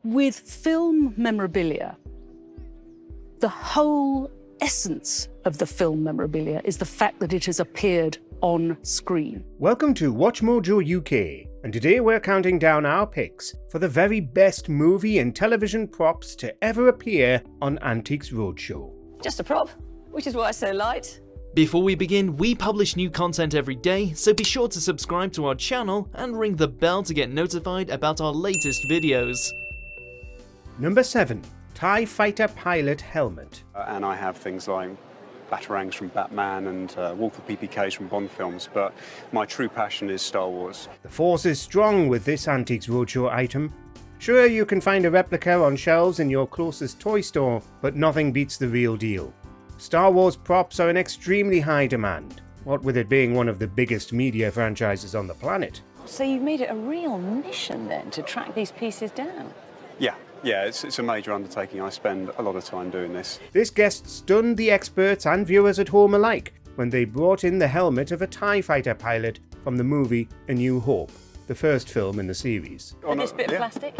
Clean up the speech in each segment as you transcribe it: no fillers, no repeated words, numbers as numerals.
With film memorabilia, the whole essence of the film memorabilia is the fact that it has appeared on screen. Welcome to WatchMojoUK, and today we're counting down our picks for the very best movie and television props to ever appear on Antiques Roadshow. Just a prop, which is why it's so light. Before we begin, we publish new content every day, so be sure to subscribe to our channel and ring the bell to get notified about our latest videos. Number 7. TIE Fighter Pilot Helmet. And I have things like batarangs from Batman and Wolf of PPKs from Bond films, but my true passion is Star Wars. The force is strong with this Antiques Roadshow item. Sure, you can find a replica on shelves in your closest toy store, but nothing beats the real deal. Star Wars props are in extremely high demand, what with it being one of the biggest media franchises on the planet. So you've made it a real mission then to track these pieces down? Yeah, it's a major undertaking. I spend a lot of time doing this. This guest stunned the experts and viewers at home alike when they brought in the helmet of a TIE Fighter pilot from the movie A New Hope, the first film in the series. And this bit of plastic?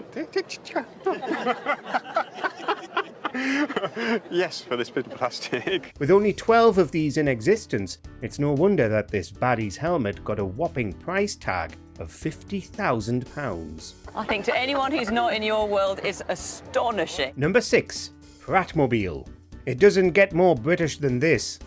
Yes, for this bit of plastic. With only 12 of these in existence, it's no wonder that this baddie's helmet got a whopping price tag of £50,000. I think to anyone who's not in your world, it's astonishing. Number 6. Ratmobile. It doesn't get more British than this.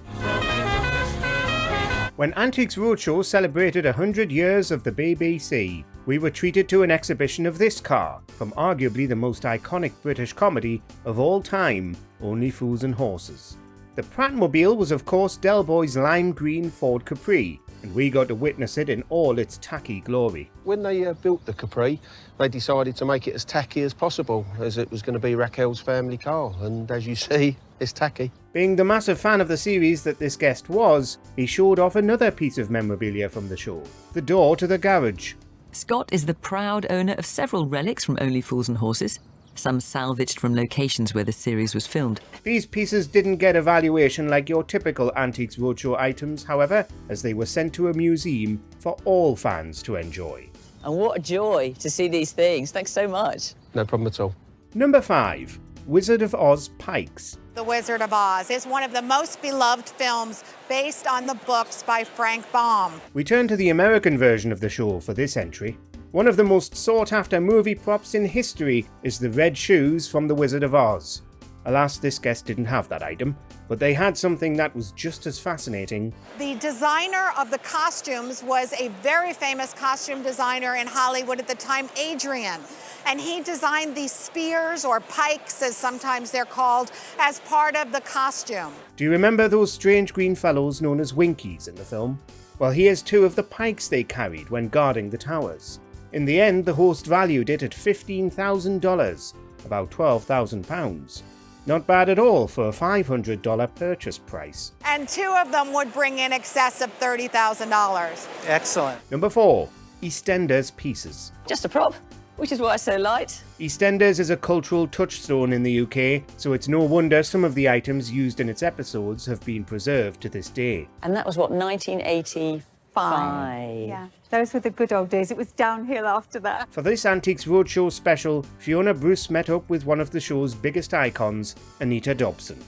When Antiques Roadshow celebrated 100 years of the BBC, we were treated to an exhibition of this car from arguably the most iconic British comedy of all time, Only Fools and Horses. The Ratmobile was of course Del Boy's lime green Ford Capri, and we got to witness it in all its tacky glory. When they built the Capri, they decided to make it as tacky as possible, as it was going to be Raquel's family car, and as you see, it's tacky. Being the massive fan of the series that this guest was, he showed off another piece of memorabilia from the show, the door to the garage. Scott is the proud owner of several relics from Only Fools and Horses, some salvaged from locations where the series was filmed. These pieces didn't get a valuation like your typical Antiques Roadshow items, however, as they were sent to a museum for all fans to enjoy. And what a joy to see these things. Thanks so much. No problem at all. Number 5. Wizard of Oz Pikes. The Wizard of Oz is one of the most beloved films based on the books by Frank Baum. We turn to the American version of the show for this entry. One of the most sought-after movie props in history is the red shoes from The Wizard of Oz. Alas, this guest didn't have that item, but they had something that was just as fascinating. The designer of the costumes was a very famous costume designer in Hollywood at the time, Adrian. And he designed these spears, or pikes as sometimes they're called, as part of the costume. Do you remember those strange green fellows known as Winkies in the film? Well, here's 2 of the pikes they carried when guarding the towers. In the end, the host valued it at $15,000, about £12,000. Not bad at all for a $500 purchase price. And 2 of them would bring in excess of $30,000. Excellent. Number 4. Eastenders Pieces. Just a prop, which is why it's so light. Eastenders is a cultural touchstone in the UK, so it's no wonder some of the items used in its episodes have been preserved to this day. And that was what, 1985? Yeah, those were the good old days. It was downhill after that. For this Antiques Roadshow special, Fiona Bruce met up with one of the show's biggest icons, Anita Dobson.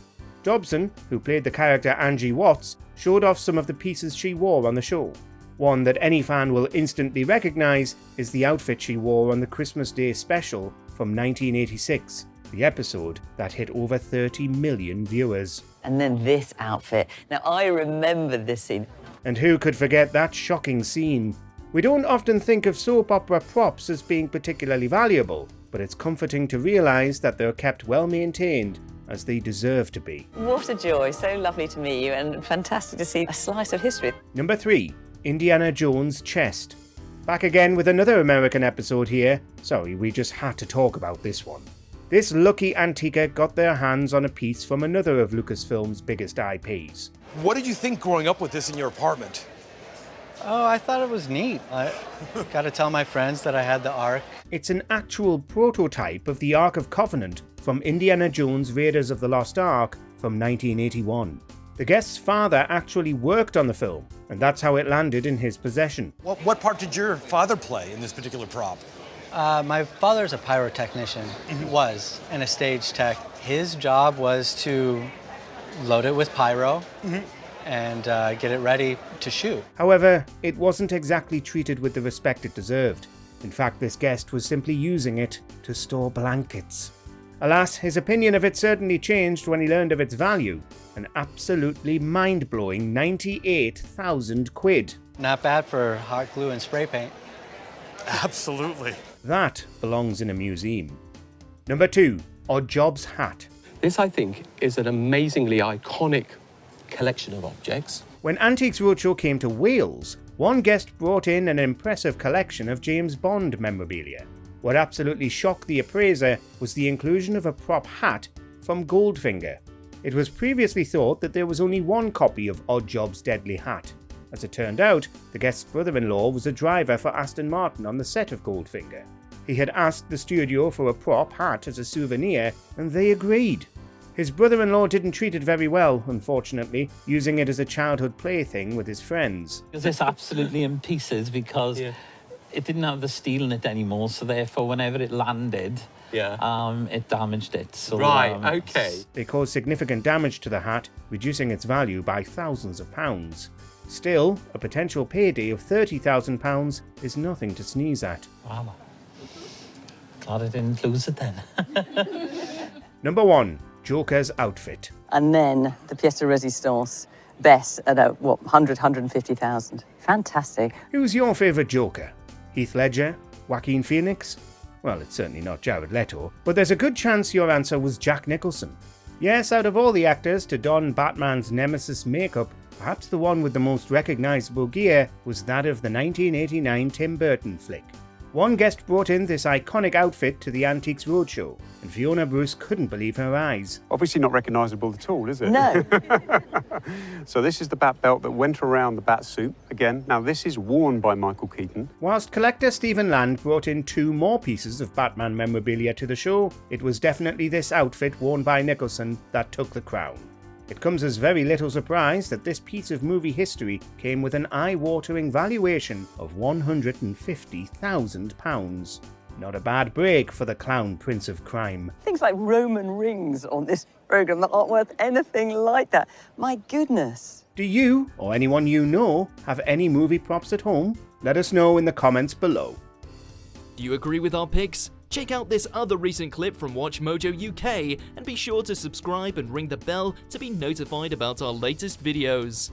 Dobson, who played the character Angie Watts, showed off some of the pieces she wore on the show. One that any fan will instantly recognise is the outfit she wore on the Christmas Day special from 1986, the episode that hit over 30 million viewers. And then this outfit. Now, I remember this scene. And who could forget that shocking scene? We don't often think of soap opera props as being particularly valuable, but it's comforting to realise that they're kept well maintained, as they deserve to be. What a joy. So lovely to meet you and fantastic to see a slice of history. Number 3. Indiana Jones Chest. Back again with another American episode here. Sorry, we just had to talk about this one. This lucky antiquer got their hands on a piece from another of Lucasfilm's biggest IPs. What did you think growing up with this in your apartment? Oh, I thought it was neat. I got to tell my friends that I had the Ark. It's an actual prototype of the Ark of Covenant from Indiana Jones Raiders of the Lost Ark from 1981. The guest's father actually worked on the film, and that's how it landed in his possession. What part did your father play in this particular prop? My father's a pyrotechnician, was, and a stage tech. His job was to load it with pyro and get it ready to shoot. However, it wasn't exactly treated with the respect it deserved. In fact, this guest was simply using it to store blankets. Alas, his opinion of it certainly changed when he learned of its value, an absolutely mind-blowing 98,000 quid. Not bad for hot glue and spray paint. Absolutely. That belongs in a museum. Number 2, Oddjob's hat. This, I think, is an amazingly iconic collection of objects. When Antiques Roadshow came to Wales, one guest brought in an impressive collection of James Bond memorabilia. What absolutely shocked the appraiser was the inclusion of a prop hat from Goldfinger. It was previously thought that there was only one copy of Oddjob's deadly hat. As it turned out, the guest's brother-in-law was a driver for Aston Martin on the set of Goldfinger. He had asked the studio for a prop hat as a souvenir, and they agreed. His brother-in-law didn't treat it very well, unfortunately, using it as a childhood plaything with his friends. It's absolutely in pieces because it didn't have the steel in it anymore, so therefore whenever it landed, it damaged it. So, okay. They caused significant damage to the hat, reducing its value by thousands of pounds. Still, a potential payday of £30,000 is nothing to sneeze at. Wow. Glad I didn't lose it then. Number 1, Joker's outfit. And then the pièce de résistance, best at 150,000. Fantastic. Who's your favourite Joker? Heath Ledger? Joaquin Phoenix? Well, it's certainly not Jared Leto, but there's a good chance your answer was Jack Nicholson. Yes, out of all the actors to don Batman's nemesis makeup, perhaps the one with the most recognisable gear was that of the 1989 Tim Burton flick. One guest brought in this iconic outfit to the Antiques Roadshow, and Fiona Bruce couldn't believe her eyes. Obviously not recognisable at all, is it? No. So this is the bat belt that went around the bat suit. Again, now this is worn by Michael Keaton. Whilst collector Stephen Land brought in 2 more pieces of Batman memorabilia to the show, it was definitely this outfit worn by Nicholson that took the crown. It comes as very little surprise that this piece of movie history came with an eye-watering valuation of £150,000. Not a bad break for the clown prince of crime. Things like Roman rings on this programme that aren't worth anything like that. My goodness. Do you, or anyone you know, have any movie props at home? Let us know in the comments below. Do you agree with our picks? Check out this other recent clip from WatchMojoUK and be sure to subscribe and ring the bell to be notified about our latest videos.